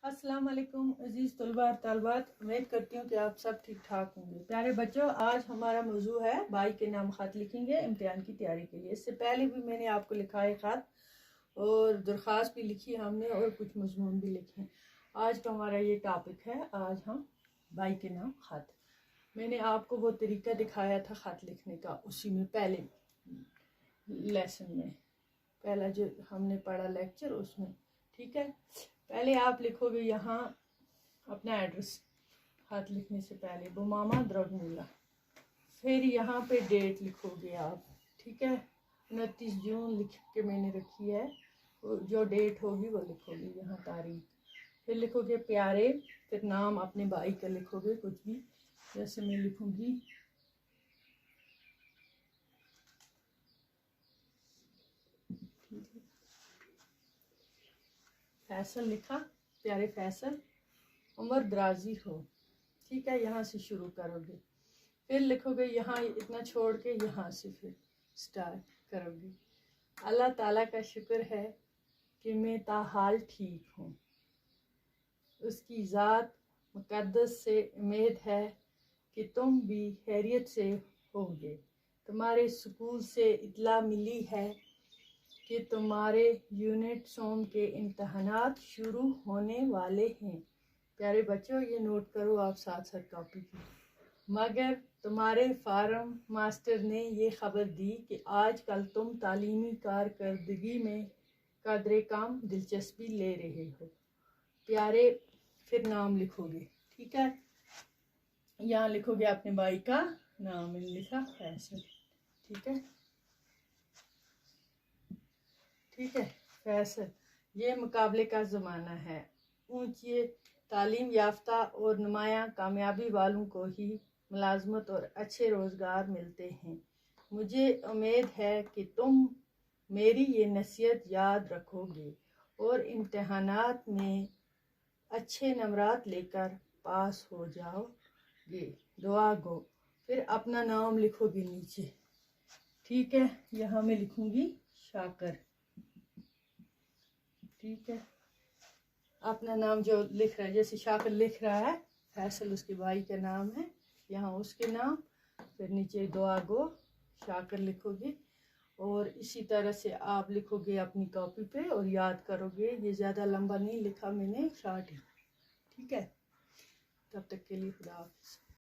अस्सलाम वालेकुम अजीज़ तलबा और तालबात, उम्मीद करती हूँ कि आप सब ठीक ठाक होंगे। प्यारे बच्चों, आज हमारा मौजू है भाई के नाम खत लिखेंगे इम्तिहान की तैयारी के लिए। इससे पहले भी मैंने आपको लिखा है खत और दरख्वास्त भी लिखी हमने और कुछ मजमून भी लिखे। आज का हमारा ये टॉपिक है, आज हम भाई के नाम खत। मैंने आपको वो तरीका दिखाया था खत लिखने का, उसी में पहले लेसन में, पहला जो हमने पढ़ा लेक्चर उसमें। ठीक है, पहले आप लिखोगे यहाँ अपना एड्रेस खत लिखने से पहले, बुमामा द्रगमूला। फिर यहाँ पे डेट लिखोगे आप, ठीक है, 29 जून लिख के मैंने रखी है, जो डेट होगी वो लिखोगे यहाँ तारीख। फिर लिखोगे प्यारे, फिर नाम अपने भाई का लिखोगे कुछ भी, जैसे मैं लिखूँगी फैसल, लिखा प्यारे फैसल, उम्र दराजी हो। ठीक है, यहाँ से शुरू करोगे। फिर लिखोगे यहाँ इतना छोड़ के यहाँ से फिर स्टार्ट करोगे। अल्लाह ताला का शुक्र है कि मैं ताहाल ठीक हूँ, उसकी ज़ात मुक़द्दस से उम्मीद है कि तुम भी खैरियत से होगे। तुम्हारे स्कूल से इत्तला मिली है कि तुम्हारे यूनिट सोम के इम्तहानात शुरू होने वाले हैं। प्यारे बच्चों, ये नोट करो आप साथ साथ कॉपी की। मगर तुम्हारे फार्म मास्टर ने ये खबर दी कि आजकल तुम तालीमी कारकर्दगी में कदरे काम दिलचस्पी ले रहे हो। प्यारे, फिर नाम लिखोगे, ठीक है, यहाँ लिखोगे अपने भाई का नाम, मैंने लिखा फैसल। ठीक है, ठीक है फैसल। ये मुकाबले का ज़माना है, ऊंची तालीम याफ्ता और नुमायाँ कामयाबी वालों को ही मुलाजमत और अच्छे रोज़गार मिलते हैं। मुझे उम्मीद है कि तुम मेरी ये नसीहत याद रखोगे और इम्तहानात में अच्छे नंबरात लेकर पास हो जाओगे। दुआ गो। फिर अपना नाम लिखोगे नीचे, ठीक है, यहाँ मैं लिखूँगी शाकर। ठीक है, अपना नाम जो लिख रहा है, जैसे शाकर लिख रहा है, फैसल उसके भाई का नाम है, यहाँ उसके नाम, फिर नीचे दुआ गो शाकर लिखोगे। और इसी तरह से आप लिखोगे अपनी कॉपी पे और याद करोगे। ये ज़्यादा लंबा नहीं लिखा मैंने, शॉर्ट है। ठीक है, तब तक के लिए खुदा हाफिज़।